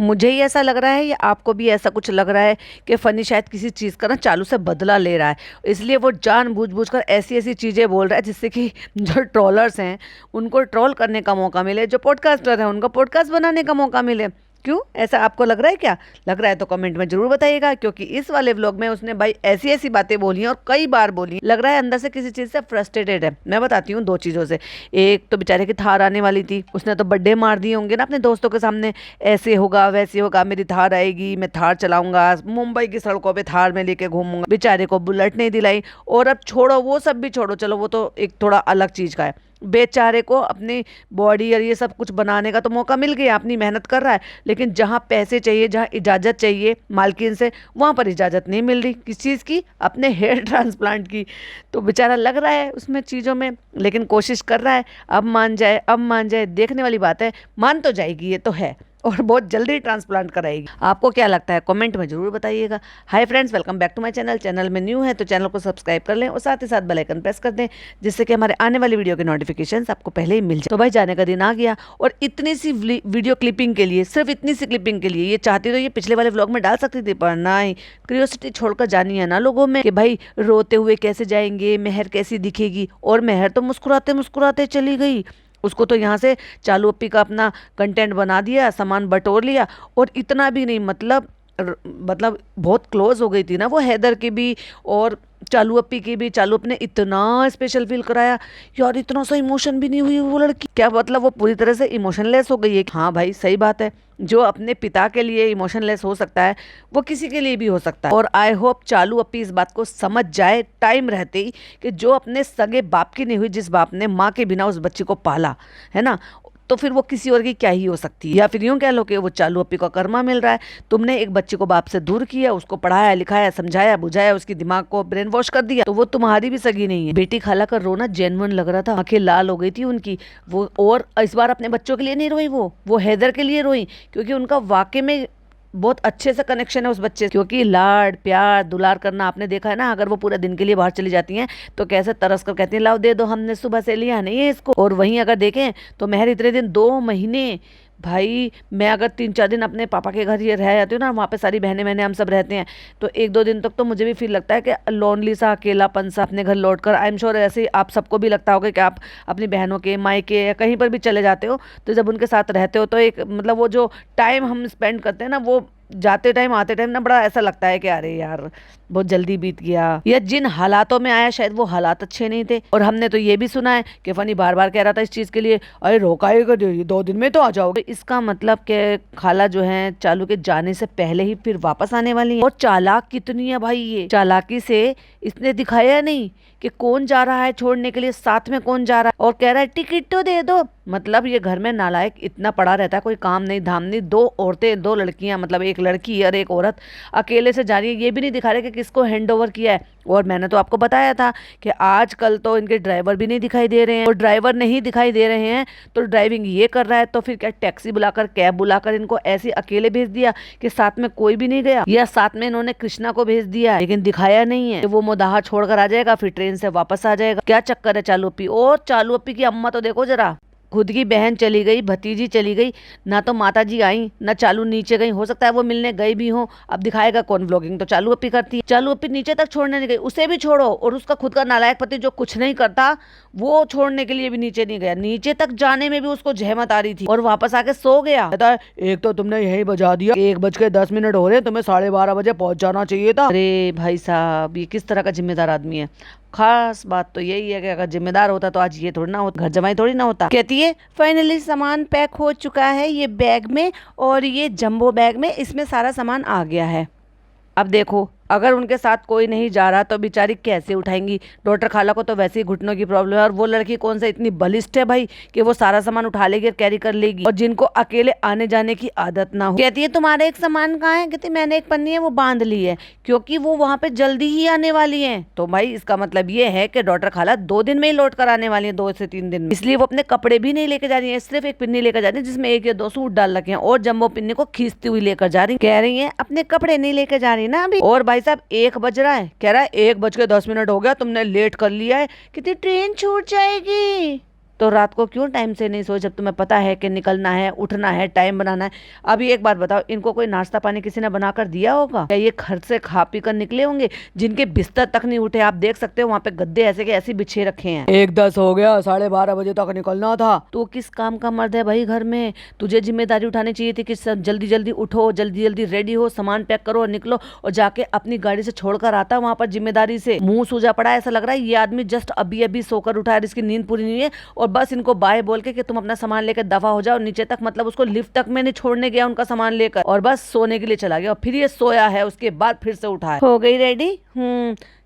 मुझे ही ऐसा लग रहा है या आपको भी ऐसा कुछ लग रहा है कि फ़नी शायद किसी चीज़ का ना चालू से बदला ले रहा है, इसलिए वो जानबूझ कर ऐसी ऐसी चीज़ें बोल रहा है जिससे कि जो ट्रोलर्स हैं उनको ट्रोल करने का मौका मिले, जो पॉडकास्टर हैं उनको पॉडकास्ट बनाने का मौका मिले। क्यों ऐसा आपको लग रहा है क्या? लग रहा है तो कमेंट में जरूर बताइएगा, क्योंकि इस वाले व्लॉग में उसने भाई ऐसी ऐसी बातें बोली हैं और कई बार बोली, लग रहा है अंदर से किसी चीज़ से फ्रस्ट्रेटेड है। मैं बताती हूँ दो चीज़ों से। एक तो बेचारे की थार आने वाली थी, उसने तो बर्थडे मार दिए होंगे ना अपने दोस्तों के सामने, ऐसे होगा वैसे होगा, मेरी थार आएगी, मैं थार चलाऊंगा, मुंबई की सड़कों पर थार में लेके घूमूंगा। बेचारे को बुलेट नहीं दिलाई। और अब छोड़ो वो सब भी छोड़ो, चलो वो तो एक थोड़ा अलग चीज़ का है। बेचारे को अपनी बॉडी और ये सब कुछ बनाने का तो मौका मिल गया, अपनी मेहनत कर रहा है, लेकिन जहाँ पैसे चाहिए, जहाँ इजाज़त चाहिए मालकिन से, वहाँ पर इजाज़त नहीं मिल रही। किस चीज़ की? अपने हेयर ट्रांसप्लांट की। तो बेचारा लग रहा है उसमें चीज़ों में, लेकिन कोशिश कर रहा है। अब मान जाए, अब मान जाए, देखने वाली बात है। मान तो जाएगी, ये तो है, और बहुत जल्दी ट्रांसप्लांट कराएगी। आपको क्या लगता है कमेंट में जरूर बताइएगा। Hi friends, welcome back to my channel. Channel में न्यू है तो चैनल को सब्सक्राइब कर लें और साथ ही साथ बेल आइकन प्रेस कर दें, जिससे कि हमारे आने वाली वीडियो के नोटिफिकेशंस आपको पहले ही मिल जाए। तो भाई जाने का दिन आ गया, और इतनी सी वीडियो क्लिपिंग के लिए, सिर्फ इतनी सी क्लिपिंग के लिए, ये चाहती तो ये पिछले वाले व्लॉग में डाल सकती थी, पर नहीं, क्यूरियोसिटी छोड़कर जानी है ना लोगों में कि भाई रोते हुए कैसे जाएंगे, मेहर कैसी दिखेगी। और मेहर तो मुस्कुराते मुस्कुराते चली गई। उसको तो यहाँ से चालू अप्पी का अपना कंटेंट बना दिया, सामान बटोर लिया। और इतना भी नहीं, मतलब बहुत क्लोज हो गई थी ना वो हैदर की भी और चालू अप्पी की भी। चालू अप्पी ने इतना स्पेशल फील कराया यार, इतना सा इमोशन भी नहीं हुई वो लड़की। क्या मतलब वो पूरी तरह से इमोशनलेस हो गई है? हाँ भाई सही बात है, जो अपने पिता के लिए इमोशनलेस हो सकता है वो किसी के लिए भी हो सकता है। और आई होप चालू अप्पी इस बात को समझ जाए टाइम रहते ही, कि जो अपने सगे बाप की नहीं हुई, जिस बाप ने माँ के बिना उस बच्ची को पाला है ना, तो फिर वो किसी और की क्या ही हो सकती है। या फिर यूं कह लो कि वो चालू अप्पी का कर्मा मिल रहा है। तुमने एक बच्चे को बाप से दूर किया, उसको पढ़ाया लिखाया, समझाया बुझाया, उसकी दिमाग को ब्रेन वॉश कर दिया, तो वो तुम्हारी भी सगी नहीं है। बेटी खाला कर रोना जेन्युइन लग रहा था, आंखें लाल हो गई थी उनकी वो। और इस बार अपने बच्चों के लिए नहीं रोई, वो हैदर के लिए रोई, क्योंकि उनका वाकई में बहुत अच्छे से कनेक्शन है उस बच्चे से। क्योंकि लाड प्यार दुलार करना आपने देखा है ना, अगर वो पूरे दिन के लिए बाहर चली जाती हैं तो कैसे तरस कर कहती हैं लाओ दे दो, हमने सुबह से लिया नहीं है इसको। और वहीं अगर देखें तो मेहर इतने दिन 2 महीने, भाई मैं अगर 3-4 दिन अपने पापा के घर ये रह जाती हूँ ना, वहाँ पे सारी बहनें बहनें हम सब रहते हैं, तो 1-2 दिन तक तो मुझे भी फील लगता है कि लोनली सा, अकेलापन सा अपने घर लौट कर। आई एम श्योर ऐसे ही आप सबको भी लगता होगा कि आप अपनी बहनों के मायके या कहीं पर भी चले जाते हो, तो जब उनके साथ रहते हो तो एक मतलब वो जो टाइम हम स्पेंड करते हैं ना, वो जाते टाइम आते टाइम ना बड़ा ऐसा लगता है कि अरे यार बहुत जल्दी बीत गया। या जिन हालातों में आया शायद वो हालात अच्छे नहीं थे। और हमने तो ये भी सुना है कि फनी बार बार कह रहा था इस चीज के लिए, अरे रोकाएगा 2 दिन में तो आ जाओगे। इसका मतलब कि खाला जो है चालू के जाने से पहले ही फिर वापस आने वाली है। और चालाक कितनी है भाई, ये चालाकी से इसने दिखाया नहीं कि कौन जा रहा है छोड़ने के लिए, साथ में कौन जा रहा है, और कह रहा है टिकट तो दे दो। मतलब ये घर में नालायक इतना पड़ा रहता है, कोई काम नहीं धाम नहीं। 2 औरतें 2 लड़कियां, मतलब एक लड़की और एक औरत अकेले से जा रही है, ये भी नहीं दिखा रहे कि किसको हैंड ओवर किया है। और मैंने तो आपको बताया था कि आजकल तो इनके ड्राइवर भी नहीं दिखाई दे रहे हैं, और ड्राइवर नहीं दिखाई दे रहे हैं तो ड्राइविंग ये कर रहा है, तो फिर क्या टैक्सी बुलाकर कैब बुलाकर इनको ऐसे अकेले भेज दिया कि साथ में कोई भी नहीं गया, या साथ में इन्होंने कृष्णा को भेज दिया लेकिन दिखाया नहीं है कि वो मोदाहा छोड़कर आ जाएगा फिर ट्रेन से वापस आ जाएगा। क्या चक्कर है चालू अप्पी? और चालू अप्पी की अम्मा तो देखो जरा, खुद की बहन चली गई, भतीजी चली गई, ना तो माता जी आई ना चालू नीचे गई। हो सकता है वो मिलने गई भी हो, अब दिखाएगा कौन? व्लॉगिंग तो चालू अप्पी करती है। चालू अप्पी नीचे तक छोड़ने नहीं गई, उसे भी छोड़ो, और उसका खुद का नालायक पति जो कुछ नहीं करता वो छोड़ने के लिए भी नीचे नहीं गया। नीचे तक जाने में भी उसको जहमत आ रही थी, और वापस आके सो गया। कहता है एक तो तुमने यही बजा दिया, 1:10 हो रहे हैं, तुम्हें 12:30 बजे पहुंच जाना चाहिए था। अरे भाई साहब, ये किस तरह का जिम्मेदार आदमी है? खास बात तो यही है कि अगर जिम्मेदार होता तो आज ये थोड़ी ना होता, घर जमाई थोड़ी ना होता। कहती है फाइनली सामान पैक हो चुका है ये बैग में, और ये जंबो बैग में इसमें सारा सामान आ गया है। अब देखो अगर उनके साथ कोई नहीं जा रहा तो बेचारी कैसे उठाएंगी? डॉक्टर खाला को तो वैसे ही घुटनों की प्रॉब्लम है, और वो लड़की कौन सा इतनी बलिष्ठ है भाई कि वो सारा सामान उठा लेगी और कैरी कर लेगी, और जिनको अकेले आने जाने की आदत ना हो। कहती है तुम्हारा एक सामान कहाँ है? कहती मैंने एक पन्नी है वो बांध ली है, क्योंकि वो वहां पे जल्दी ही आने वाली है। तो भाई इसका मतलब ये है कि डॉक्टर खाला 2 दिन में ही लौट कर आने वाली है, 2 से 3 दिन में। इसलिए वो अपने कपड़े भी नहीं लेकर जा रही है, सिर्फ एक पिन्नी लेकर जा रही है जिसमें 1 या 2 सूट डाल रखे हैं, और जम्बो पिन्नी को खींचती हुई लेकर जा रही। कह रही है अपने कपड़े नहीं लेकर जा रही ना अभी। और भाई साहब 1 बज रहा है, कह रहा है 1:10 हो गया, तुमने लेट कर लिया है, कितनी ट्रेन छूट जाएगी। तो रात को क्यों टाइम से नहीं सोए जब तुम्हें पता है कि निकलना है, उठना है, टाइम बनाना है। अभी एक बात बताओ, इनको कोई नाश्ता पानी किसी ने बनाकर दिया होगा या ये घर से खा पी कर निकले होंगे? जिनके बिस्तर तक नहीं उठे, आप देख सकते हो वहां पे गद्दे ऐसे के ऐसे बिछे रखे हैं। 1:10 हो गया, 12:30 तक निकलना था। तो किस काम का मर्द है भाई घर में? तुझे जिम्मेदारी उठानी चाहिए थी कि जल्दी जल्दी उठो, जल्दी जल्दी रेडी हो, सामान पैक करो और निकलो, और जाके अपनी गाड़ी से छोड़कर आता वहां पर जिम्मेदारी से। मुंह सूजा पड़ा है, ऐसा लग रहा है ये आदमी जस्ट अभी अभी सोकर उठा है, इसकी नींद पूरी नहीं है, और बस इनको बाय बोल के कि तुम अपना सामान लेकर दफा हो जाओ नीचे तक, मतलब उसको लिफ्ट तक में नहीं छोड़ने गया उनका सामान लेकर, और बस सोने के लिए चला गया, और फिर ये सोया है, उसके बाद फिर से उठा है। हो गई रेडी?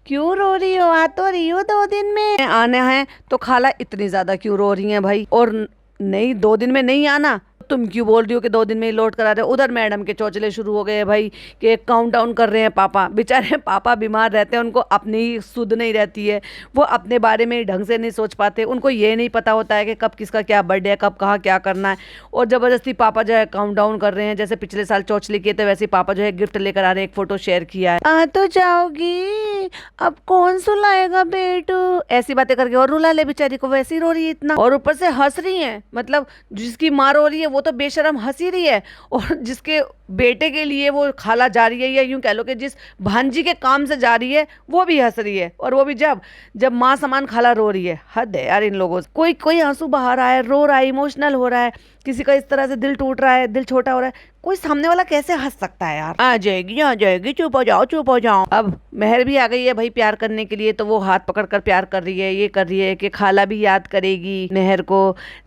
क्यों रो रही हो? आ तो रही हो 2 दिन में आने हैं तो खाला इतनी ज्यादा क्यों रो रही है भाई? और नहीं 2 दिन में नहीं आना, तुम क्यों बोल रही हो कि 2 दिन में ही लौट कर आ रहे हो? उधर मैडम के चौचले शुरू हो गए भाई कि काउंट डाउन कर रहे हैं पापा। बेचारे पापा बीमार रहते हैं, उनको अपनी सुध नहीं रहती है, वो अपने बारे में ढंग से नहीं सोच पाते, उनको ये नहीं पता होता है कि कब किसका क्या बर्थडे है, कब कहाँ क्या करना है, और ज़बरदस्ती पापा जो है काउंट डाउन कर रहे हैं। जैसे पिछले साल चौचले किए थे, वैसे ही पापा जो है गिफ्ट लेकर आ रहे हैं, एक फोटो शेयर किया है। आ तो जाओगी, अब कौन सुलाएगा बेटू? ऐसी बातें करके और रुला ले बेचारी को, वैसे ही रो रही है इतना, और ऊपर से हंस रही है, मतलब जिसकी माँ रो रही है वो तो बेशरम हंसी रही है, और जिसके बेटे के लिए वो खाला जा रही है, या यूं कह लो कि जिस भांजी के काम से जा रही है वो भी हंस रही है, और वो भी जब जब माँ समान खाला रो रही है। हद है यार इन लोगों से। कोई कोई आंसू बहा रहा है, रो रहा है, इमोशनल हो रहा है, किसी का इस तरह से दिल टूट रहा है, दिल छोटा हो रहा है, कोई सामने वाला कैसे हंस सकता है यार? आ जाएगी, चुप हो जाओ, चुप हो जाओ। अब मेहर भी आ गई है भाई प्यार करने के लिए, तो वो हाथ पकड़ कर प्यार कर रही है, ये कर रही है कि खाला भी याद करेगी मेहर को।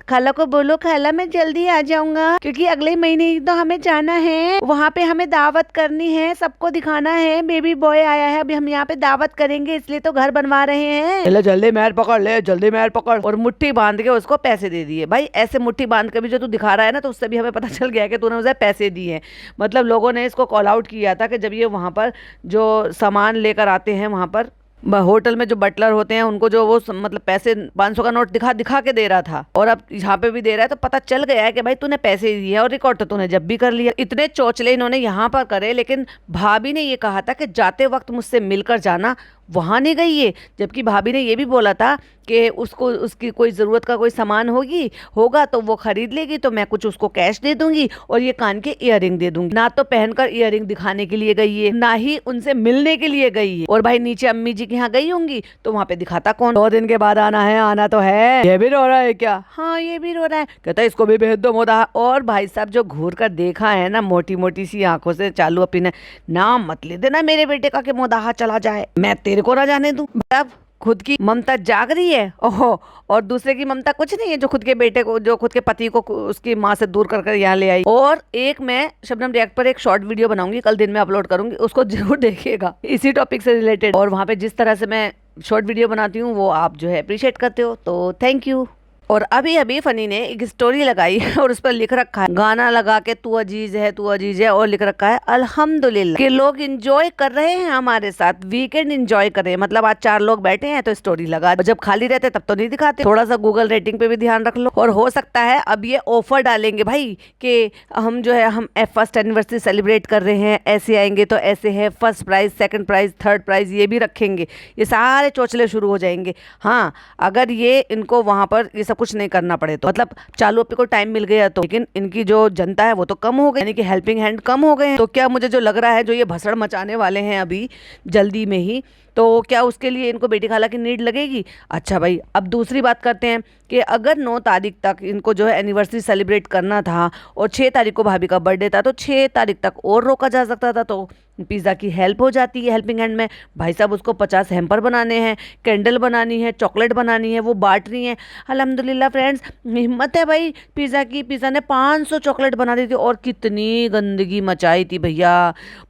खाला को बोलो खाला मैं जल्दी आ जाऊंगा, क्योंकि अगले महीने ही तो हमें जाना है, वहाँ पे हमें दावत करनी है, सबको दिखाना है, बेबी बॉय आया है, अभी हम यहाँ पे दावत करेंगे, इसलिए तो घर बनवा रहे हैं। ले जल्दी मेहर पकड़, ले जल्दी मेहर पकड़, और मुट्ठी बांध के उसको पैसे दे दिए। भाई ऐसे मुट्ठी बांध के भी जो तू दिखा रहा है ना, तो उससे भी हमें पता चल गया कि तूने उसे पैसे दिए हैं। मतलब लोगों ने इसको कॉल आउट किया था कि जब ये वहाँ पर जो सामान लेकर आते हैं, वहाँ पर होटल में जो बटलर होते हैं उनको जो वो मतलब पैसे 500 का नोट दिखा दिखा के दे रहा था, और अब यहाँ पे भी दे रहा है, तो पता चल गया है कि भाई तूने पैसे दिए हैं, और रिकॉर्ड तो तूने जब भी कर लिया। इतने चौचले इन्होंने यहाँ पर करे, लेकिन भाभी ने ये कहा था कि जाते वक्त मुझसे मिलकर जाना, वहाँ नहीं गई ये, जबकि भाभी ने ये भी बोला था कि उसको उसकी कोई ज़रूरत का कोई सामान होगा तो वो खरीद लेगी, तो मैं कुछ उसको कैश दे दूंगी और ये कान के इयररिंग दे दूंगी। ना तो पहनकर इयररिंग दिखाने के लिए गई है, ना ही उनसे मिलने के लिए गई है, और भाई नीचे अम्मी जी के यहाँ गई होंगी तो वहाँ पे दिखाता कौन? 2 दिन के बाद आना है, आना तो है। ये भी रो रहा है क्या? हाँ ये भी रो रहा है, कहता है इसको भी भेज दो मोदा। और भाई साहब जो घूर कर देखा है ना, मोटी मोटी सी आंखों से चालू अपनी ने, नाम मत ले देना मेरे बेटे का कि मोदाहा चला जाए, मैं तेरे को ना जाने दूं। अब खुद की ममता जाग रही है, ओहो, और दूसरे की ममता कुछ नहीं है, जो खुद के बेटे को, जो खुद के पति को उसकी माँ से दूर कर यहाँ ले आई। और एक मैं शबनम रिएक्ट पर एक शॉर्ट वीडियो बनाऊंगी, कल दिन में अपलोड करूंगी, उसको जरूर देखिएगा, इसी टॉपिक से रिलेटेड। और वहाँ पे जिस तरह से मैं शॉर्ट वीडियो बनाती हूँ वो आप जो है अप्रिशिएट करते हो, तो थैंक यू। और अभी अभी फनी ने एक स्टोरी लगाई है और उस पर लिख रखा है, गाना लगा के तू अजीज है, तू अजीज है, और लिख रखा है अल्हम्दुलिल्लाह कि लोग एंजॉय कर रहे हैं हमारे साथ, वीकेंड एंजॉय कर रहे हैं। मतलब आज 4 लोग बैठे हैं तो स्टोरी लगा, जब खाली रहते तब तो नहीं दिखाते। थोड़ा सा गूगल रेटिंग पे भी ध्यान रख लो। और हो सकता है अब ये ऑफर डालेंगे भाई कि हम जो है हम फर्स्ट एनिवर्सरी सेलिब्रेट कर रहे हैं, ऐसे आएंगे तो ऐसे है, first prize, second prize, third prize, ये भी रखेंगे। ये सारे चौचले शुरू हो जाएंगे। हाँ, अगर ये इनको वहां पर ये सब कुछ नहीं करना पड़े तो, मतलब चालू पे को टाइम मिल गया तो, लेकिन इनकी जो जनता है वो तो कम हो गई, यानी कि हेल्पिंग हैंड कम हो गए हैं। तो क्या मुझे जो लग रहा है, जो ये भसड़ मचाने वाले हैं अभी जल्दी में ही, तो क्या उसके लिए इनको बेटी खाला की नीड लगेगी? अच्छा भाई, अब दूसरी बात करते हैं कि अगर 9 तारीख तक इनको जो है एनिवर्सरी सेलिब्रेट करना था और 6 तारीख को भाभी का बर्थडे था, तो 6 तारीख तक और रोका जा सकता था, तो पिज़्ज़ा की हेल्प हो जाती है हेल्पिंग हैंड में। भाई साहब उसको 50 हैम्पर बनाने हैं, कैंडल बनानी है, चॉकलेट बनानी है, वो बांट रही हैं। अल्हम्दुलिल्लाह फ्रेंड्स, हिम्मत है भाई पिज़्ज़ा की। पिज़्ज़ा ने 500 चॉकलेट बना दी थी, और कितनी गंदगी मचाई थी भैया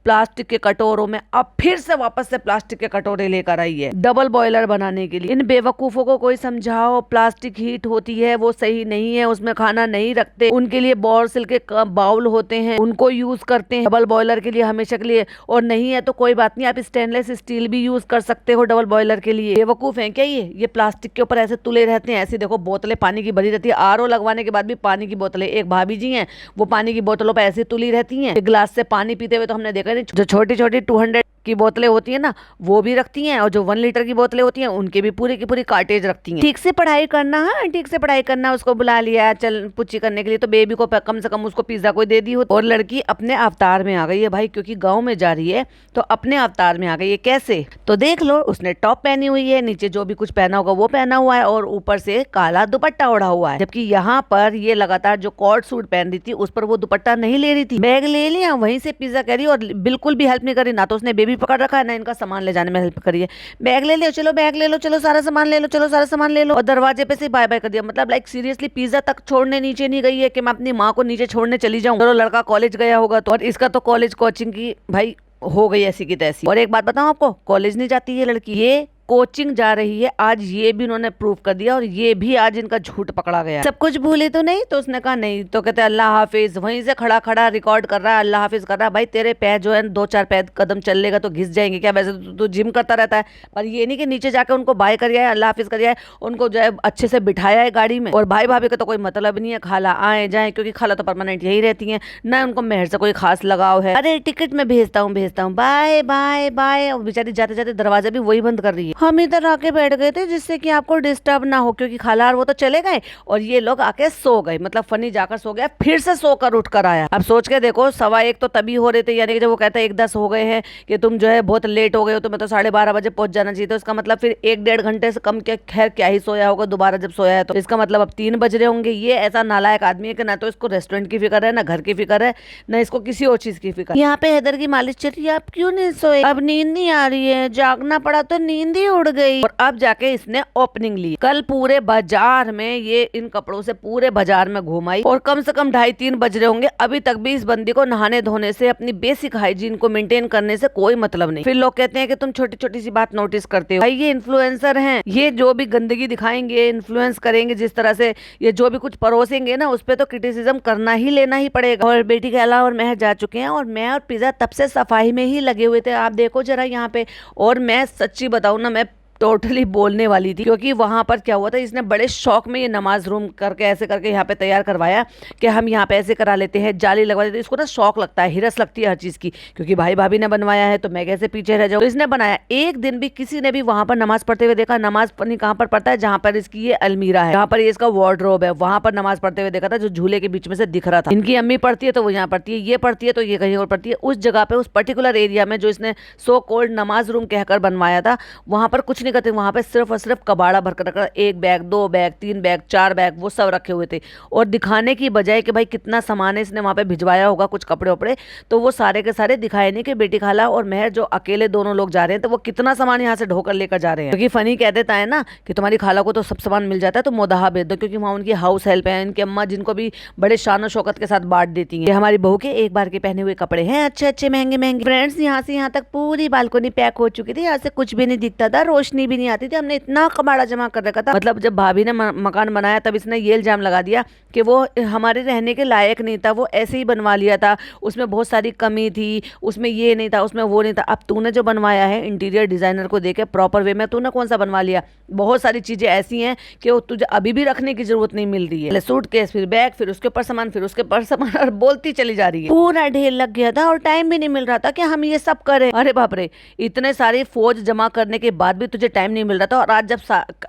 प्लास्टिक के कटोरों में। अब फिर से वापस से प्लास्टिक के कटोरे लेकर आई है डबल बॉयलर बनाने के लिए। इन बेवकूफ़ों को कोई समझाओ, प्लास्टिक हीट होती है, वो सही नहीं है, उसमें खाना नहीं रखते। उनके लिए बोरसिल के बाउल होते हैं, उनको यूज करते हैं डबल बॉयलर के लिए हमेशा के लिए। और नहीं है तो कोई बात नहीं, आप स्टेनलेस स्टील भी यूज कर सकते हो डबल बॉयलर के लिए। बेवकूफ हैं क्या ये प्लास्टिक के ऊपर ऐसे तुले रहते हैं। ऐसे देखो बोतलें पानी की भरी रहती है, आरओ लगवाने के बाद भी पानी की बोतलें। एक भाभी जी हैं, वो पानी की बोतलों पर ऐसे तुली रहती हैं। गिलास से पानी पीते हुए तो हमने देखा नहीं। जो छोटी छोटी 200 की बोतलें होती है ना वो भी रखती हैं, और जो 1 लीटर की बोतलें होती हैं उनके भी पूरी की पूरी कार्टेज रखती हैं। ठीक से पढ़ाई करना, हाँ ठीक से पढ़ाई करना। उसको बुला लिया चल पुच्ची करने के लिए, तो बेबी को कम से कम उसको पिज्जा कोई दे दी हो। और लड़की अपने अवतार में आ गई है भाई, क्योंकि गाँव में जा रही है तो अपने अवतार में आ गई है। कैसे तो देख लो, उसने टॉप पहनी हुई है, नीचे जो भी कुछ पहना होगा वो पहना हुआ है, और ऊपर से काला दुपट्टा ओढ़ा हुआ है। जबकि यहाँ पर ये लगातार जो कॉर्ड सूट पहन रही थी उस पर वो दुपट्टा नहीं ले रही थी। बैग ले लिया, वहीं से पिज्जा कह रही, और बिल्कुल भी हेल्प नहीं करी, ना तो उसने बेबी पकड़ रखा है ना इनका सामान ले जाने में हेल्प करी है। बैग ले लो, चलो बैग ले लो, चलो सारा सामान ले लो, चलो सारा सामान ले लो, और दरवाजे पे से बाय बाय कर दिया। मतलब लाइक सीरियसली पिज्जा तक छोड़ने नीचे नहीं गई है कि मैं अपनी माँ को नीचे छोड़ने चली जाऊँ। चलो लड़का कॉलेज गया होगा तो, और इसका तो कॉलेज कोचिंग की भाई हो गई ऐसी की तैसी। और एक बात बताऊं आपको, कॉलेज नहीं जाती ये लड़की, ये कोचिंग जा रही है। आज ये भी उन्होंने प्रूव कर दिया, और ये भी आज इनका झूठ पकड़ा गया। सब कुछ भूले तो नहीं, तो उसने कहा नहीं, तो कहते अल्लाह हाफिज। वहीं से खड़ा खड़ा रिकॉर्ड कर रहा है, अल्लाह हाफिज कर रहा है। भाई तेरे पैर जो है 2-4 पैर कदम चल लेगा तो घिस जाएंगे क्या? वैसे तो जिम करता रहता है, पर ये नहीं कि नीचे जाकर उनको बाय करिए, अल्लाह हाफिज करिए, उनको जो है अच्छे से बिठाया है गाड़ी में। और भाई भाभी का तो कोई मतलब नहीं है, खाला आए जाए, क्योंकि खाला तो परमानेंट यही रहती है, ना उनको मेहर से कोई खास लगाव है। अरे टिकट में भेजता हूँ बाय बाय बाय। बेचारी जाते जाते दरवाजा भी वही बंद कर रही है। हम इधर आके बैठ गए थे जिससे कि आपको डिस्टर्ब ना हो, क्योंकि खाला और वो तो चले गए और ये लोग आके सो गए। मतलब फनी जाकर सो गया, फिर से सोकर उठ कर आया। अब सोच के देखो, 1:15 तो तभी हो रहे थे, यानी कि जब वो कहता है 1:10 हो गए हैं कि तुम जो है बहुत लेट हो गए हो, तो मैं तो 12:30 बजे पहुंच जाना चाहिए। तो इसका मतलब फिर 1-1.5 घंटे से कम के खैर क्या ही सोया होगा दोबारा जब सोया है। तो इसका मतलब अब 3 बज रहे होंगे। ये ऐसा नालायक आदमी है कि ना तो इसको रेस्टोरेंट की फिक्र है, ना घर की फिक्र है, ना इसको किसी और चीज की फिक्र। यहाँ पे हैदर की मालिश चल रही है, आप क्यों नहीं सोए? अब नींद नहीं आ रही है, जागना पड़ा तो नींद ही उड़ गई। और अब जाके इसने ओपनिंग ली। कल पूरे बाजार में ये इन कपड़ों से पूरे बाजार में घुमाई, और कम से कम 2:30-3 बज रहे होंगे, अभी तक भी इस बंदी को नहाने धोने से, अपनी बेसिक हाइजीन को मेंटेन करने से कोई मतलब नहीं। फिर लोग कहते हैं कि तुम छोटी छोटी सी बात नोटिस करते हो। भाई ये इन्फ्लुएंसर हैं, ये जो भी गंदगी दिखाएंगे, इन्फ्लुएंस करेंगे, जिस तरह से ये जो भी कुछ परोसेंगे ना, उस पर तो क्रिटिसिज्म करना ही लेना ही पड़ेगा। और बेटी के अलावा और महर जा चुके हैं, और मैं और पिज्जा तब से सफाई में ही लगे हुए थे। आप देखो जरा यहाँ पे। और मैं सच्ची बताऊं ना, मैं टोटली बोलने वाली थी, क्योंकि वहां पर क्या हुआ था, इसने बड़े शौक में ये नमाज रूम करके ऐसे करके यहाँ पे तैयार करवाया कि हम यहाँ पे ऐसे करा लेते हैं, जाली लगवा देते हैं। इसको ना शौक लगता है, हिरस लगती है हर चीज की, क्योंकि भाई भाभी ने बनवाया है तो मैं कैसे पीछे रह जाऊँ। तो इसने बनाया। एक दिन भी किसी ने भी वहां पर नमाज पढ़ते हुए देखा? नमाज पढ़नी कहाँ पर पढ़ता है? जहाँ पर इसकी ये अलमीरा है, जहाँ पर ये इसका वार्डरोब है, वहां पर नमाज पढ़ते हुए देखा था, जो झूले के बीच में से दिख रहा था। इनकी अम्मी पढ़ती है तो वो यहाँ पढ़ती है, ये पढ़ती है तो ये कहीं और पढ़ती है। उस जगह पे, उस पर्टिकुलर एरिया में जो इसने सो कॉल्ड नमाज रूम कहकर बनवाया था, वहां पर कुछ नहीं करते। वहां पर सिर्फ और सिर्फ कबाड़ा भरकर रखा, 1 बैग 2 बैग 3 बैग 4 बैग वो सब रखे हुए थे। और दिखाने की बजाय कि भाई कितना सामान है, इसने वहां पे भिजवाया होगा कुछ कपड़े वपड़े, तो वो सारे के सारे दिखाए नहीं कि बेटी खाला और महर जो अकेले दोनों लोग जा रहे हैं, तो वो कितना सामान यहाँ से ढोकर लेकर जा रहे हैं। क्योंकि फनी कह देता है ना कि तुम्हारी खाला को तो सब सामान मिल जाता है, तो मोदाहा भेज दो, क्योंकि वहाँ उनकी हाउस हेल्प है, इनकी अम्मा, जिनको भी बड़े शान और शौकत के साथ बांट देती है। हमारी बहू के एक बार के पहने हुए कपड़े हैं, अच्छे अच्छे महंगे महंगे। फ्रेंड्स, यहाँ से यहाँ तक पूरी बालकनी पैक हो चुकी थी, यहाँ से कुछ भी नहीं दिखता था, रोशनी भी नहीं आती थी। हमने इतना कबाड़ा जमा कर रखा था। मतलब जब भाभी ने मकान बनाया तब इसने ये इल्जाम लगा दिया कि वो हमारे रहने के लायक नहीं था, वो ऐसे ही बनवा लिया था, उसमें बहुत सारी कमी थी, उसमें ये नहीं था, उसमें वो नहीं था। अब तूने जो बनवाया है इंटीरियर डिजाइनर को देके प्रॉपर वे में, तूने कौन सा बनवा लिया? बहुत सारी चीजें ऐसी हैं कि वो तुझे अभी भी रखने की जरूरत नहीं मिल रही है। सूटकेस, फिर बैग, फिर उसके ऊपर सामान, फिर उसके ऊपर सामान, और बोलती चली जा रही है। पूरा ढेर लग गया था और टाइम भी नहीं मिल रहा था कि हम ये सब करें। अरे बाप रे, इतने सारी फौज जमा करने के बाद भी तुझे टाइम नहीं मिल रहा था, और आज जब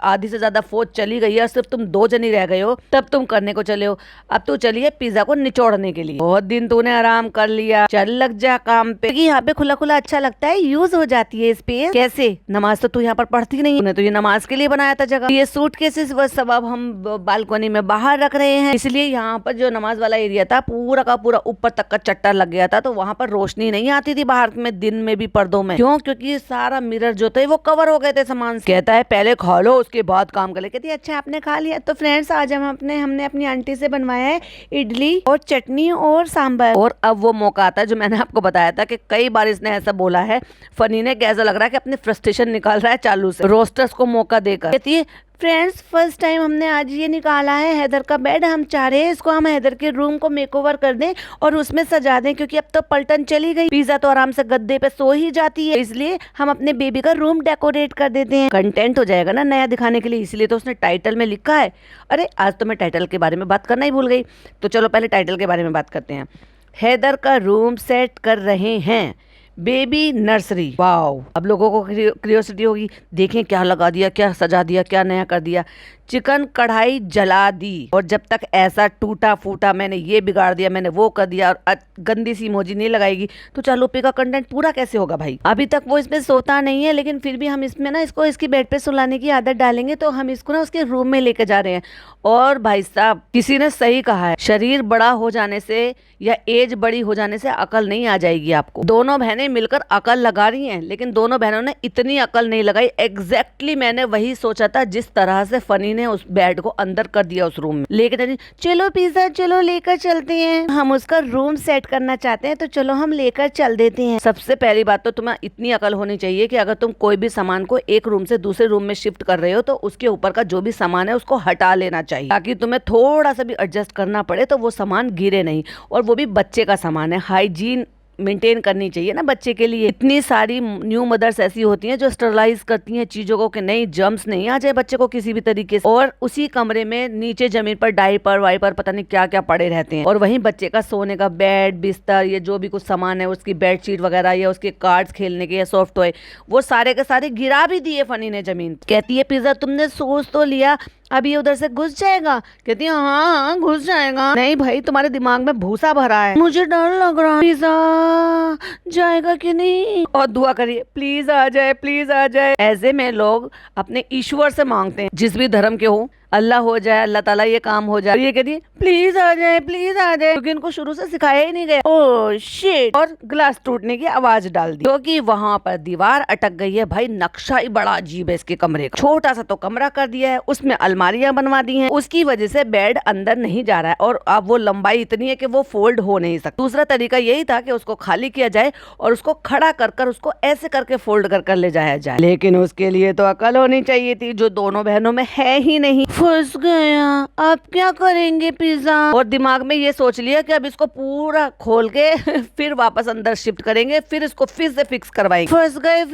आधी से ज्यादा फौज चली गई है और सिर्फ तुम 2 जन ही रह गए हो, तब तुम करने को चले हो। अब तू चली है पिज्जा को निचोड़ने के लिए। बहुत दिन तूने आराम कर लिया, चल लग जा काम पे। यहाँ पे खुला खुला अच्छा लगता है, यूज हो जाती है स्पेस। कैसे? नमाज तो तू यहाँ पर पढ़ती नहीं, तूने तो ये नमाज के लिए बनाया था जगह। ये सूटकेसेस वो सब अब हम बालकनी में बाहर रख रहे हैं, इसलिए यहाँ पर जो नमाज वाला एरिया था पूरा का पूरा ऊपर तक का चट्टा लग गया था, तो वहाँ पर रोशनी नहीं आती थी बाहर में, दिन में भी पर्दों में। क्यों? क्योंकि सारा मिरर जो थे वो कवर हो गए थे सामान से। कहता है पहले खा लो उसके बाद काम कर ले। कहती है अच्छा आपने खा लिया। तो फ्रेंड्स, आज हमने अपनी आंटी से बनवाया है इडली और चटनी और सांभर। और अब वो मौका आता है जो मैंने आपको बताया था कि कई बार इसने ऐसा बोला है। फनी ने कैसा लग रहा है कि अपनी फ्रस्ट्रेशन निकाल रहा है चालू से, रोस्टर्स को मौका देकर। कहती है फ्रेंड्स, फर्स्ट टाइम हमने आज ये निकाला है हैदर का बेड। हम चाह रहे हैं इसको हम हैदर के रूम को मेकओवर कर दें और उसमें सजा दें, क्योंकि अब तो पलटन चली गई, पिज्जा तो आराम से गद्दे पे सो ही जाती है, इसलिए हम अपने बेबी का रूम डेकोरेट कर देते हैं। कंटेंट हो जाएगा ना नया दिखाने के लिए, इसलिए तो उसने टाइटल में लिखा है। अरे आज तो मैं टाइटल के बारे में बात करना ही भूल गई, तो चलो पहले टाइटल के बारे में बात करते हैं। हैदर का रूम सेट कर रहे हैं, बेबी नर्सरी। वाओ, अब लोगों को क्यूरियोसिटी होगी, देखें क्या लगा दिया, क्या सजा दिया, क्या नया कर दिया। चिकन कढ़ाई जला दी, और जब तक ऐसा टूटा फूटा मैंने ये बिगाड़ दिया, मैंने वो कर दिया, और गंदी सी इमोजी नहीं लगाएगी तो चालू पे का कंटेंट पूरा कैसे होगा भाई। अभी तक वो इसमें सोता नहीं है, लेकिन फिर भी हम इसमें ना इसको इसकी बेड पे सुलाने की आदत डालेंगे, तो हम इसको ना उसके रूम में लेके जा रहे हैं। और भाई साहब, किसी ने सही कहा है, शरीर बड़ा हो जाने से या एज बड़ी हो जाने से अकल नहीं आ जाएगी आपको। दोनों बहनें मिलकर अकल लगा रही हैं, लेकिन दोनों बहनों ने इतनी अकल नहीं लगाई। एग्जैक्टली मैंने वही सोचा था जिस तरह से फनी ने उस बेड को अंदर कर दिया उस रूम में। लेकर चलो पिज्जा, चलो लेकर चलते हैं, हम उसका रूम सेट करना चाहते हैं, तो चलो हम लेकर चल देते हैं। सबसे पहली बात तो तुम्हें इतनी अकल होनी चाहिए कि अगर तुम कोई भी सामान को एक रूम से दूसरे रूम में शिफ्ट कर रहे हो तो उसके ऊपर का जो भी सामान है उसको हटा लेना चाहिए, ताकि तुम्हें थोड़ा सा भी एडजस्ट करना पड़े तो वो सामान गिरे नहीं। और वो भी बच्चे का सामान है, हाइजीन मेंटेन करनी चाहिए ना बच्चे के लिए। इतनी सारी न्यू मदर्स ऐसी होती हैं जो स्टरलाइज करती हैं चीजों को कि नहीं जर्म्स नहीं आ जाए बच्चे को किसी भी तरीके से। और उसी कमरे में नीचे जमीन पर डायपर वाइपर पता नहीं क्या क्या पड़े रहते हैं, और वहीं बच्चे का सोने का बेड बिस्तर, ये जो भी कुछ सामान है, उसकी बेडशीट वगैरह या उसके कार्ड्स खेलने के या सॉफ्ट टॉय, वो सारे के सारे गिरा भी दिए फनी ने जमीन। कहती है पिज्जा तुमने सोच तो लिया, अब ये उधर से घुस जाएगा? कहती है हाँ हाँ घुस जाएगा। नहीं भाई, तुम्हारे दिमाग में भूसा भरा है, मुझे डर लग रहा है, पिज्जा जाएगा कि नहीं। और दुआ करिए प्लीज आ जाए, प्लीज आ जाए। ऐसे में लोग अपने ईश्वर से मांगते हैं, जिस भी धर्म के हो, अल्लाह हो जाए, अल्लाह ताला ये काम हो जाए। ये कहती है प्लीज आ जाए, प्लीज आ जाए, क्योंकि इनको शुरू से सिखाया ही नहीं गया। ओह शिट, और ग्लास टूटने की आवाज डाल दी, क्योंकि वहां पर दीवार अटक गई है। भाई नक्शा ही बड़ा अजीब है इसके कमरे का, छोटा सा तो कमरा कर दिया है, उसमें अलमारियां बनवा दी हैं, उसकी वजह से बेड अंदर नहीं जा रहा है, और अब वो लंबाई इतनी है कि वो फोल्ड हो नहीं सकता। दूसरा तरीका यही था कि उसको खाली किया जाए और उसको खड़ा कर उसको ऐसे करके फोल्ड कर ले जाया जाए, लेकिन उसके लिए तो अकल होनी चाहिए थी, जो दोनों बहनों में है ही नहीं। फंस गया, अब क्या करेंगे पिज्जा? और दिमाग में ये सोच लिया कि अब इसको पूरा खोल के फिर वापस अंदर शिफ्ट करेंगे, फिर इसको फिर से फिक्स करवाएंगे। फंस गए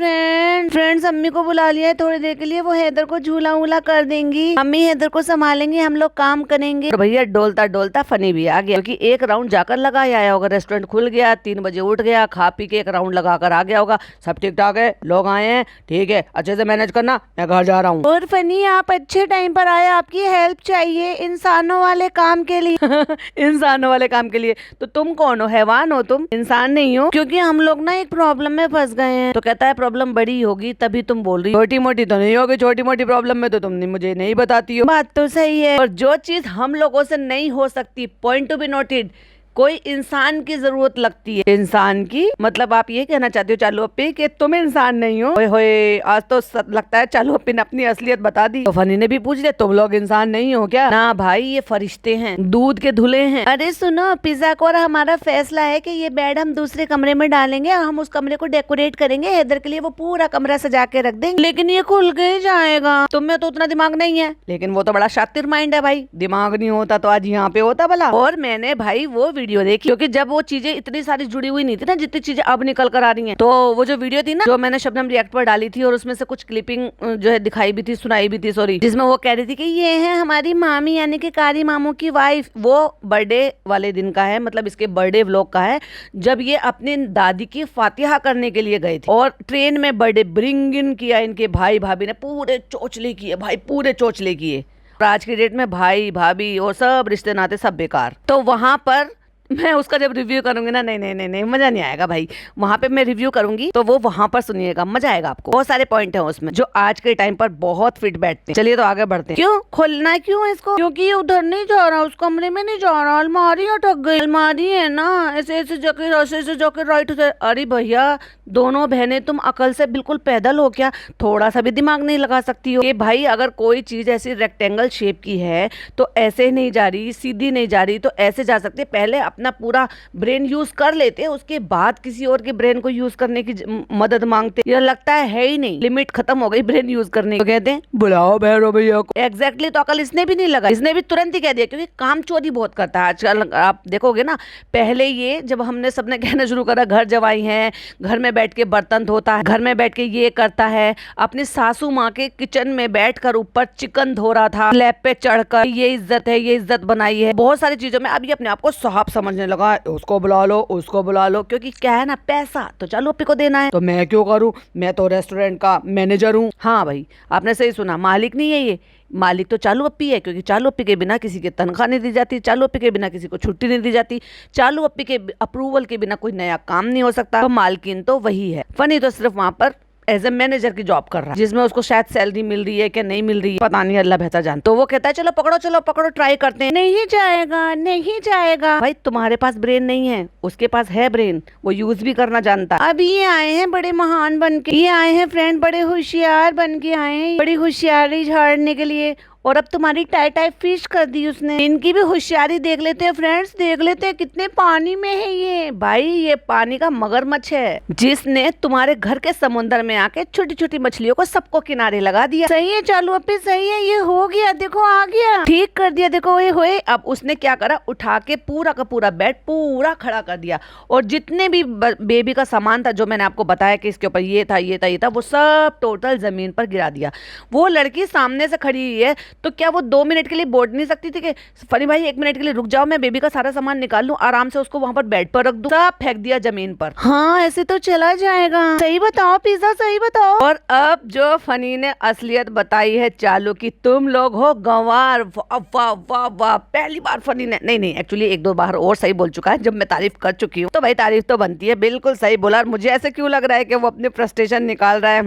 फ्रेंड्स, अम्मी को बुला लिया है थोड़ी देर के लिए, वो हैदर को झूला वूला कर देंगी, अम्मी हैदर को संभालेंगे, हम लोग काम करेंगे। और भैया डोलता डोलता फनी भी आ गया, क्योंकि एक राउंड जाकर लगा आया होगा, रेस्टोरेंट खुल गया, 3 बजे उठ गया, खा पी के एक राउंड लगा कर आ गया होगा, सब ठीक ठाक है, लोग आए हैं, ठीक है, अच्छे से मैनेज करना, मैं घर जा रहा हूँ। और फनी आप अच्छे टाइम पर आए, आपकी हेल्प चाहिए इंसानों वाले काम के लिए। इंसानों वाले काम के लिए? तो तुम कौन हो, हैवान हो तुम, इंसान नहीं हो? क्योंकि हम लोग ना एक प्रॉब्लम में फंस गए हैं। तो कहता है प्रॉब्लम बड़ी होगी तभी तुम बोल रही हो, छोटी मोटी तो नहीं होगी, छोटी मोटी प्रॉब्लम में तो तुम मुझे नहीं बताती हो। बात तो सही है, और जो चीज हम लोगों से नहीं हो सकती, पॉइंट टू बी नोटेड, कोई इंसान की जरूरत लगती है। इंसान की मतलब आप ये कहना चाहते हो चालू अप्पी कि तुम इंसान नहीं हो? होए आज तो लगता है चालू अप्पी ने अपनी असलियत बता दी। तो फनी ने भी पूछ लिया तुम लोग इंसान नहीं हो क्या? ना भाई, ये फरिश्ते हैं, दूध के धुले हैं। अरे सुनो, पिज्जा को और हमारा फैसला है कि ये बेड हम दूसरे कमरे में डालेंगे और हम उस कमरे को डेकोरेट करेंगे, हैदर के लिए वो पूरा कमरा सजा के रख देंगे, लेकिन ये खुल के जाएगा। तुम्हें तो उतना दिमाग नहीं है, लेकिन वो तो बड़ा शातिर माइंड है भाई, दिमाग नहीं होता तो आज यहाँ पे होता भला। और मैंने भाई वो वीडियो देखी, क्योंकि जब वो चीजें इतनी सारी जुड़ी हुई नहीं थी ना जितनी चीजें अब निकल कर आ रही हैं, तो वो जो वीडियो थी ना जो मैंने शबनम रिएक्ट पर डाली थी, और उसमें से कुछ क्लिपिंग जो है दिखाई भी थी, सुनाई भी थी, सॉरी, जिसमें वो कह रही थी कि ये है हमारी मामी यानी कि कारी मामू की वाइफ। वो बर्थडे वाले दिन का है, मतलब इसके बर्थडे व्लॉग का है, जब ये अपनी दादी की फातिहा करने के लिए गए थे, और ट्रेन में बर्थडे ब्रिंग इन किया इनके भाई भाभी ने, पूरे चोचले किए भाई, पूरे चोचले किए। आज की डेट में भाई भाभी और सब रिश्ते नाते सब बेकार। तो वहां पर मैं उसका जब रिव्यू करूंगी ना, नहीं नहीं नहीं नहीं मजा नहीं आएगा भाई, वहां पे मैं रिव्यू करूंगी तो वो वहां पर सुनिएगा, मजा आएगा आपको। बहुत सारे पॉइंट हैं उसमें जो आज के टाइम पर बहुत फिट बैठते हैं। चलिए तो आगे बढ़ते हैं। क्यों खोलना है, क्यों इसको? क्योंकि ये उधर नहीं जा रहा, उस कमरे में नहीं जा रहा, अलमारी अटक गई। अलमारी है ना, ऐसे ऐसे जाके राइट से। अरे भैया दोनों बहनें तुम अकल से बिल्कुल पैदल हो क्या? थोड़ा सा भी दिमाग नहीं लगा सकती हो कि भाई अगर कोई चीज ऐसी रेक्टेंगल शेप की है तो ऐसे नहीं जा रही, सीधी नहीं जा रही तो ऐसे जा सकते। पहले अपना पूरा ब्रेन यूज कर लेते, उसके बाद किसी और के ब्रेन को यूज करने की मदद मांगते। ये लगता है ही नहीं, लिमिट खत्म हो गई ब्रेन यूज करने की। तो कहते हैं बुलाओ भैरव भैया को। एग्जैक्टली, तो अकल इसने भी नहीं लगा, इसने भी तुरंत ही कह दिया, क्योंकि काम चोरी बहुत करता है आजकल। आप देखोगे ना, पहले ये जब हमने सबने कहना शुरू करा घर जवाई है, घर में बैठ के बर्तन धोता है, घर में बैठ के ये करता है, अपनी सासू माँ के किचन में बैठकर ऊपर चिकन धो रहा था, स्लैब पे चढ़कर, ये इज्जत है, ये इज्जत बनाई है, बहुत सारी चीजों में अब ये अपने आप को साहब समझ समझने लगा उसको बुला लो उसको बुला लो, क्योंकि क्या है ना, पैसा तो चालू अप्पी को देना है, तो मैं क्यों करूं, मैं तो रेस्टोरेंट का मैनेजर हूँ। हाँ भाई आपने सही सुना, मालिक नहीं है ये, मालिक तो चालू अप्पी है, क्योंकि चालू अप्पी के बिना किसी की तनख्वाह नहीं दी जाती, चालू अप्पी के बिना किसी को छुट्टी नहीं दी जाती, चालू अप्पी के अप्रूवल के बिना कोई नया काम नहीं हो सकता। तो मालकिन तो वही है, फनी तो सिर्फ वहां पर एज ए मैनेजर की जॉब कर रहा है, जिसमें उसको शायद सैलरी मिल रही है कि नहीं मिल रही है, पता नहीं, अल्लाह बेहतर जानता। तो वो कहता है चलो पकड़ो ट्राई करते हैं। नहीं जाएगा नहीं जाएगा। भाई तुम्हारे पास ब्रेन नहीं है, उसके पास है ब्रेन, वो यूज भी करना जानता है। अभी ये आए हैं बड़े महान बन के, ये आए हैं फ्रेंड बड़े होशियार बन के आए हैं, बड़ी होशियारी झाड़ने के लिए, और अब तुम्हारी टाई टाई फिश कर दी उसने। इनकी भी होशियारी देख लेते हैं फ्रेंड्स, देख लेते हैं कितने पानी में है ये। भाई ये पानी का मगरमच्छ है, जिसने तुम्हारे घर के समुद्र में आके छोटी छोटी मछलियों को सबको किनारे लगा दिया। सही है चालू अप्पी, सही है, ये हो गया, देखो आ गया, ठीक कर दिया, देखो ये होए। अब उसने क्या करा, उठा के पूरा का पूरा बेड पूरा खड़ा कर दिया, और जितने भी बेबी का सामान था, जो मैंने आपको बताया कि इसके ऊपर ये था ये था ये था, वो सब टोटल जमीन पर गिरा दिया। वो लड़की सामने से खड़ी हुई है, तो क्या वो 2 मिनट के लिए बोल नहीं सकती थी कि फनी भाई 1 मिनट के लिए रुक जाओ, मैं बेबी का सारा सामान निकाल लूं, आराम से उसको वहां पर बेड पर रख दूं। सब फेंक दिया जमीन पर। हाँ ऐसे तो चला जाएगा। सही बताओ पिज्जा, सही बताओ। और अब जो फनी ने असलियत बताई है चालू की, तुम लोग हो गंवार। वाह वाह वाह वाह, पहली बार फनी ने, नहीं एक्चुअली 1-2 बार और सही बोल चुका है, जब मैं तारीफ कर चुकी हूँ तो भाई तारीफ तो बनती है। बिल्कुल सही बोला, और मुझे ऐसे क्यों लग रहा है कि वो अपने फ्रस्ट्रेशन निकाल रहा है।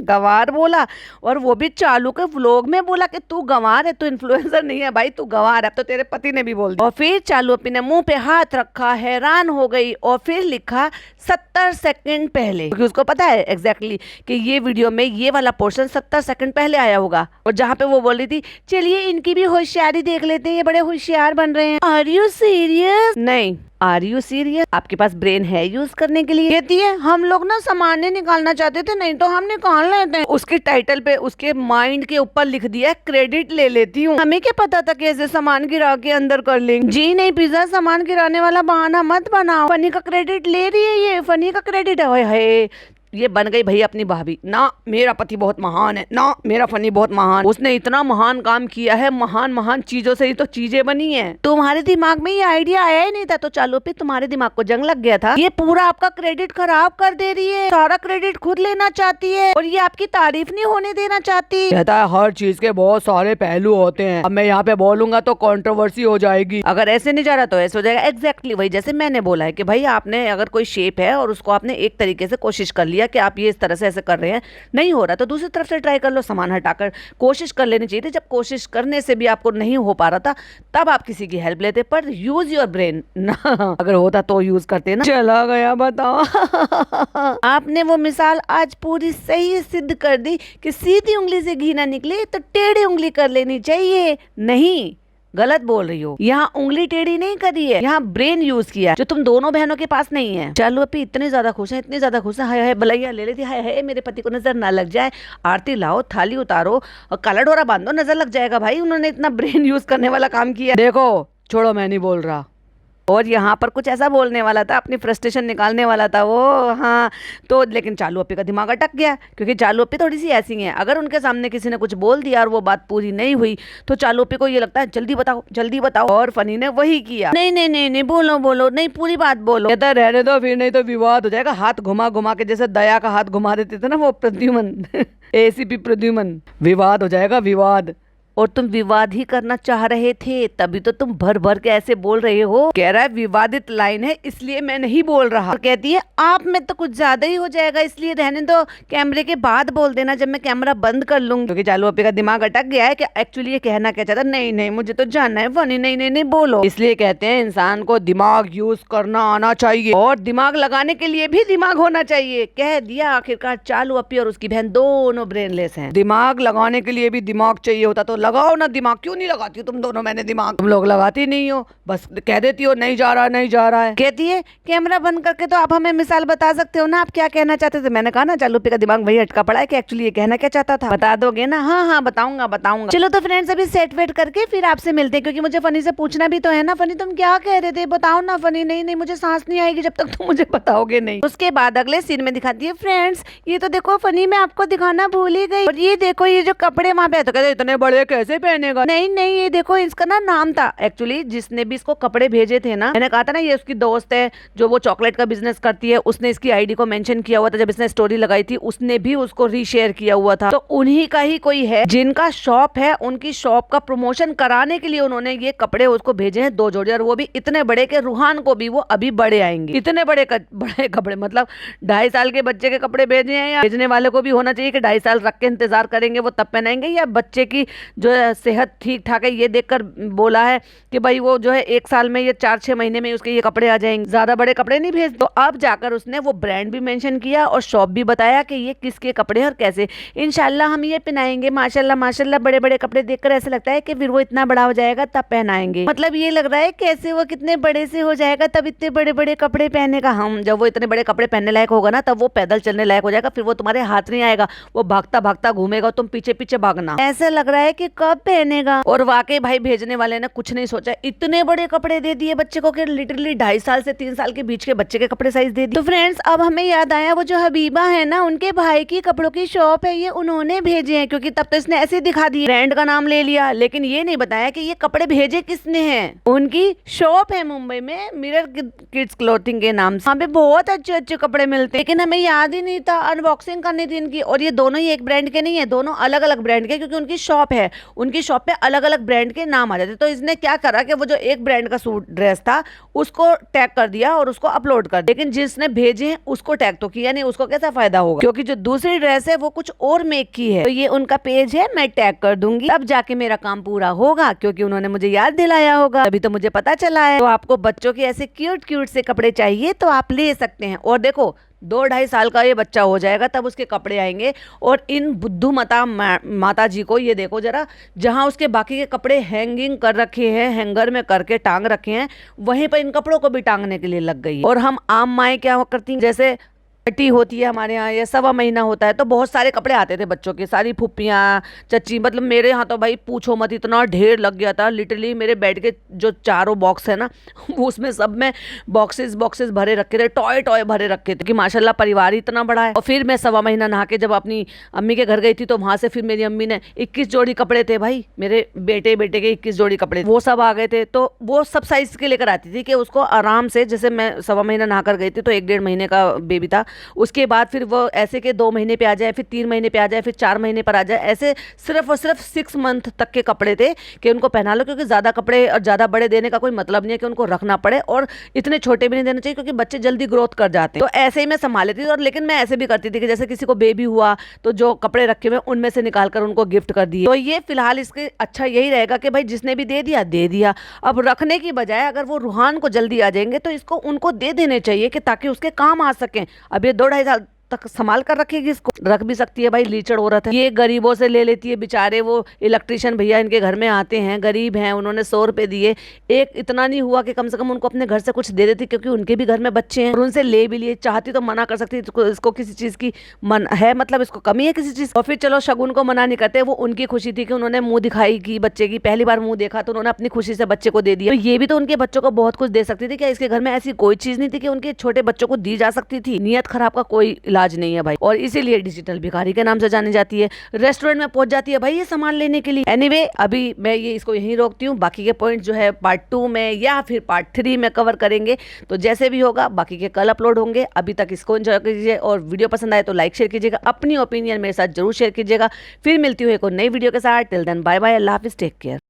गंवार बोला, और वो भी चालू के व्लॉग में बोला कि तू गंवार है, तू इन्फ्लुएंसर नहीं है भाई, तू गंवार है। अब तो तेरे पति ने भी बोल दिया। और फिर चालू अप्पी ने मुंह पे हाथ रखा, हैरान हो गई, और फिर लिखा 70 सेकंड पहले, क्योंकि उसको पता है एग्जैक्टली कि ये वीडियो में ये वाला पोर्शन 70 सेकंड पहले आया होगा। और जहाँ पे वो बोल रही थी चलिए इनकी भी होशियारी देख लेते हैं, ये बड़े होशियार बन रहे हैं। Are you serious? नहीं, आर यू सीरियस? आपके पास ब्रेन है यूज करने के लिए? कहती है हम लोग ना सामान निकालना चाहते थे, नहीं तो हम निकाल लेते हैं। उसके टाइटल पे उसके माइंड के ऊपर लिख दिया क्रेडिट ले लेती हूँ। हमें क्या पता था कैसे सामान गिरा के अंदर कर लेंगे। जी नहीं पिज्जा, सामान गिराने वाला बहाना मत बनाओ, फनी का क्रेडिट ले रही है, ये फनी का क्रेडिट है। ये बन गई भाई अपनी भाभी। ना मेरा पति बहुत महान है, ना मेरा फनी बहुत महान, उसने इतना महान काम किया है, महान चीजों से ही तो चीजें बनी है। तुम्हारे दिमाग में ये आइडिया आया ही नहीं था, तो चालू अप्पी तुम्हारे दिमाग को जंग लग गया था। ये पूरा आपका क्रेडिट खराब कर दे रही है, सारा क्रेडिट खुद लेना चाहती है, और ये आपकी तारीफ नहीं होने देना चाहती। कहता है हर चीज के बहुत सारे पहलू होते हैं, अब मैं यहाँ पे बोलूंगा तो कंट्रोवर्सी हो जाएगी, अगर ऐसे नहीं जा रहा तो ऐसे हो जाएगा। एग्जैक्टली वही जैसे मैंने बोला है कि भाई आपने अगर कोई शेप है और उसको आपने एक तरीके से कोशिश कर लिया कि आप ये इस तरह से ऐसे कर रहे हैं, नहीं हो रहा तो दूसरी तरफ से ट्राई कर लो, सामान हटाकर कोशिश कर लेनी चाहिए थी। जब कोशिश करने से भी आपको नहीं हो पा रहा था तब आप किसी की हेल्प लेते, पर यूज योर ब्रेन ना, अगर होता तो यूज करते ना। चला गया बताओ। आपने वो मिसाल आज पूरी सही सिद्ध कर दी कि सीधी उंगली से घी ना निकले तो टेढ़ी उंगली कर लेनी चाहिए। नहीं, गलत बोल रही हो, यहाँ उंगली टेढ़ी नहीं करी है, यहाँ ब्रेन यूज किया जो तुम दोनों बहनों के पास नहीं है। चालू अप्पी इतने ज्यादा खुश है, इतनी ज्यादा खुश है, हाय हाय बलैया ले लेती, हाय हाय मेरे पति को नजर ना लग जाए, आरती लाओ, थाली उतारो और काला डोरा बांधो, नजर लग जाएगा। भाई उन्होंने इतना ब्रेन यूज करने वाला काम किया। देखो छोड़ो, मैं नहीं बोल रहा। और यहाँ पर कुछ ऐसा बोलने वाला था, अपनी फ्रस्ट्रेशन निकालने वाला था वो। हाँ तो लेकिन चालू अप्पी का दिमाग अटक गया, क्योंकि चालू अप्पी थोड़ी सी ऐसी है, अगर उनके सामने किसी ने कुछ बोल दिया और वो बात पूरी नहीं हुई तो चालू अप्पी को ये लगता है जल्दी बताओ जल्दी बताओ, और फनी ने वही किया। नहीं नहीं नहीं नहीं, बोलो बोलो, नहीं पूरी बात बोलो। कहता रहने दो, फिर नहीं तो विवाद हो जाएगा। हाथ घुमा घुमा के, जैसे दया का हाथ घुमा देते थे ना वो प्रद्युमन एसीपी प्रद्युमन, विवाद हो जाएगा विवाद। और तुम विवाद ही करना चाह रहे थे, तभी तो तुम भर भर के ऐसे बोल रहे हो। कह रहा है विवादित लाइन है इसलिए मैं नहीं बोल रहा। और कहती है आप में तो कुछ ज्यादा ही हो जाएगा, इसलिए रहने दो, कैमरे के बाद बोल देना जब मैं कैमरा बंद कर लूंगी। क्योंकि चालू अप्पी का दिमाग अटक गया है कि एक्चुअली ये कहना क्या चाहता। नहीं नहीं मुझे तो जानना है फनी, नहीं नहीं नहीं बोलो। इसलिए कहते हैं इंसान को दिमाग यूज करना आना चाहिए, और दिमाग लगाने के लिए भी दिमाग होना चाहिए। कह दिया आखिरकार चालू अप्पी और उसकी बहन दोनों ब्रेनलेस हैं। दिमाग लगाने के लिए भी दिमाग चाहिए होता तो लगाओ ना दिमाग, क्यों नहीं लगाती हो तुम दोनों? मैंने दिमाग, तुम लोग लगाती नहीं हो, बस कह देती हो नहीं जा रहा नहीं जा रहा है। कहती है कैमरा बंद करके तो आप हमें मिसाल बता सकते हो ना, आप क्या कहना चाहते थे। मैंने कहा ना चालू अप्पी का दिमाग वही अटका पड़ा है कि एक्चुअली ये कहना क्या चाहता था। बता दोगे ना? हाँ हाँ बताऊंगा बताऊंगा। चलो तो फ्रेंड्स अभी सेट वेट करके फिर आपसे मिलते हैं, क्योंकि मुझे फनी से पूछना भी तो है ना। फनी तुम क्या कह रहे थे, बताओ ना फनी। नहीं नहीं मुझे सांस नहीं आएगी जब तक तुम मुझे बताओगे नहीं। उसके बाद अगले सीन में दिखाती है फ्रेंड्स ये तो देखो फनी मैं आपको दिखाना भूल ही गई, और ये देखो ये जो कपड़े वहां पे, तो कहते इतने बड़े कैसे पहनेगा। नहीं नहीं, ये देखो इसका ना नाम था एक्चुअली, जिसने भी इसको कपड़े भेजे थे ना, मैंने कहा था ना ये उसकी दोस्त है जो वो चॉकलेट का बिजनेस करती है, उसने इसकी आईडी को मेंशन किया हुआ था जब इसने स्टोरी लगाई थी, उसने भी उसको रीशेयर किया हुआ था। तो उन्हीं का ही कोई है जिनका शॉप है, उनकी शॉप का प्रमोशन कराने के लिए उन्होंने ये कपड़े उसको भेजे हैं 2 जोड़ी, और वो भी इतने बड़े के रूहान को भी वो अभी बड़े आएंगे। इतने बड़े बड़े कपड़े, मतलब 2.5 साल के बच्चे के कपड़े भेजे हैं। या भेजने वाले को भी होना चाहिए कि 2.5 साल रख के इंतजार करेंगे वो तब पहनाएंगे, या बच्चे की जो है सेहत ठीक ठाक है ये देखकर बोला है कि भाई वो जो है 1 साल में, ये 4-6 महीने में उसके ये कपड़े आ जाएंगे, ज्यादा बड़े कपड़े नहीं भेज। तो अब जाकर उसने वो ब्रांड भी मेंशन किया और शॉप भी बताया कि ये किसके कपड़े हैं और कैसे। इंशाल्लाह हम ये पहनाएंगे। माशाल्लाह माशाल्लाह, बड़े बड़े कपड़े देखकर ऐसे लगता है कि फिर वो इतना बड़ा हो जाएगा तब पहनाएंगे। मतलब ये लग रहा है कैसे वो कितने बड़े से हो जाएगा तब इतने बड़े बड़े कपड़े पहनेगा। हम जब वो इतने बड़े कपड़े पहनने लायक होगा ना, तब वो पैदल चलने लायक हो जाएगा, फिर वो तुम्हारे हाथ नहीं आएगा, वो भागता भागता घूमेगा, तुम पीछे पीछे भागना। ऐसा लग रहा है कि कब पहनेगा। और वाकई भाई भेजने वाले ने कुछ नहीं सोचा, इतने बड़े कपड़े दे दिए बच्चे को कि लिटरली 2.5 साल से 3 साल के बीच के बच्चे के कपड़े साइज दे दिए। तो फ्रेंड्स, अब हमें याद आया वो जो हबीबा है ना, उनके भाई की कपड़ों की शॉप है, ये उन्होंने भेजे हैं, क्योंकि तब तो इसने ऐसे दिखा दिया, ब्रांड का नाम ले लिया, लेकिन ये नहीं बताया कि ये कपड़े भेजे किसने हैं। उनकी शॉप है मुंबई में, मिरर किड्स क्लोथिंग के नाम से। वहाँ पे बहुत अच्छे अच्छे कपड़े मिलते हैं, लेकिन हमें याद ही नहीं था, अनबॉक्सिंग करनी थी इनकी। और ये दोनों ही एक ब्रांड के नहीं है, दोनों अलग अलग ब्रांड के, क्योंकि उनकी शॉप है, उनकी शॉप पे अलग अलग ब्रांड के नाम आ जाते। तो इसने क्या करा कि वो जो एक ब्रांड का सूट ड्रेस था उसको टैग कर दिया और उसको अपलोड कर दिया, लेकिन जिसने भेजे हैं उसको टैग तो किया नहीं। उसको कैसा फायदा होगा, क्योंकि जो दूसरी ड्रेस है वो कुछ और मेक की है। तो ये उनका पेज है, मैं टैग कर दूंगी, तब जाके मेरा काम पूरा होगा, क्योंकि उन्होंने मुझे याद दिलाया होगा, अभी तो मुझे पता चला है। तो आपको बच्चों के ऐसे क्यूट क्यूट से कपड़े चाहिए तो आप ले सकते हैं। और देखो 2-2.5 साल का ये बच्चा हो जाएगा तब उसके कपड़े आएंगे। और इन बुद्धू माता जी को ये देखो जरा, जहां उसके बाकी के कपड़े हैंगिंग कर रखे हैं, हैंगर में करके टांग रखे हैं, वहीं पर इन कपड़ों को भी टांगने के लिए लग गई है। और हम आम माएँ क्या करती हैं, जैसे छठी होती है हमारे यहाँ या 1.25 महीना होता है, तो बहुत सारे कपड़े आते थे बच्चों के, सारी फुप्पियाँ चच्ची, मतलब मेरे यहाँ तो भाई पूछो मत, इतना ढेर लग गया था। लिटरली मेरे बेड के जो 4 बॉक्स है ना उसमें सब में बॉक्सेस भरे रखे थे, टॉय भरे रखे थे, कि माशाल्लाह परिवार ही इतना बड़ा है। और फिर मैं 1.25 महीना नहा के जब अपनी अम्मी के घर गई थी, तो वहाँ से फिर मेरी अम्मी ने 21 जोड़ी कपड़े थे भाई, मेरे बेटे के 21 जोड़ी कपड़े, वो सब आ गए थे। तो वो सब साइज के लेकर आती थी कि उसको आराम से, जैसे मैं 1.25 महीना नहा कर गई थी तो 1-1.5 महीने का बेबी था, उसके बाद फिर वो ऐसे के 2 महीने पे आ जाए, फिर 3 महीने पे आ जाए, फिर 4 महीने पर आ जाए, ऐसे सिर्फ और सिर्फ 6 मंथ तक के कपड़े थे कि उनको पहना लो, क्योंकि ज़्यादा कपड़े और ज़्यादा बड़े देने का कोई मतलब नहीं है कि उनको रखना पड़े, और इतने छोटे भी नहीं देने चाहिए क्योंकि बच्चे जल्दी ग्रोथ कर जाते हैं। तो ऐसे ही मैं संभाल लेती थी। और लेकिन मैं ऐसे भी करती थी कि जैसे किसी को बेबी हुआ तो जो कपड़े रखे हुए उनमें से निकाल कर उनको गिफ्ट कर दिए। तो ये फिलहाल इसके अच्छा यही रहेगा कि भाई जिसने भी दे दिया। अब रखने की बजाय अगर वो रूहान को जल्दी आ जाएंगे तो इसको उनको दे देने चाहिए, कि ताकि उसके काम आ सकें। अब ये 2-2.5 साल तक संभाल कर रखेगी, इसको रख भी सकती है भाई, लीचड़ औरत है ये, गरीबों से ले लेती है बेचारे। वो इलेक्ट्रिशियन भैया इनके घर में आते हैं, गरीब हैं, उन्होंने 100 रुपए दिए, एक इतना नहीं हुआ कि कम से कम उनको अपने घर से कुछ दे देती, क्योंकि उनके भी घर में बच्चे हैं, और उनसे ले भी लिए। चाहती तो मना कर सकती, इसको किसी चीज की मन है, मतलब इसको कमी है किसी चीज। और फिर चलो शगुन को मना नहीं करते, वो उनकी खुशी थी कि उन्होंने मुंह दिखाई की बच्चे की, पहली बार मुंह देखा तो उन्होंने अपनी खुशी से बच्चे को दे दिया। तो ये भी तो उनके बच्चों को बहुत कुछ दे सकती थी। क्या इसके घर में ऐसी कोई चीज नहीं थी कि उनके छोटे बच्चों को दी जा सकती थी? नियत खराब का कोई इलाज नहीं है भाई, और इसीलिए डिजिटल भिखारी के नाम से जानी जाती है। रेस्टोरेंट में पहुंच जाती है भाई ये सामान लेने के लिए। एनीवे, अभी मैं ये इसको यहीं रोकती हूँ, बाकी के पॉइंट जो है पार्ट 2 में या फिर पार्ट 3 में कवर करेंगे। तो जैसे भी होगा बाकी के कल अपलोड होंगे। अभी तक इसको एंजॉय कीजिए, और वीडियो पसंद आए तो लाइक शेयर कीजिएगा, अपनी ओपिनियन मेरे साथ जरूर शेयर कीजिएगा। फिर मिलती हूँ एक और नई वीडियो के साथ। टिल देन बाय बाय, अल्लाह हाफिज, टेक केयर।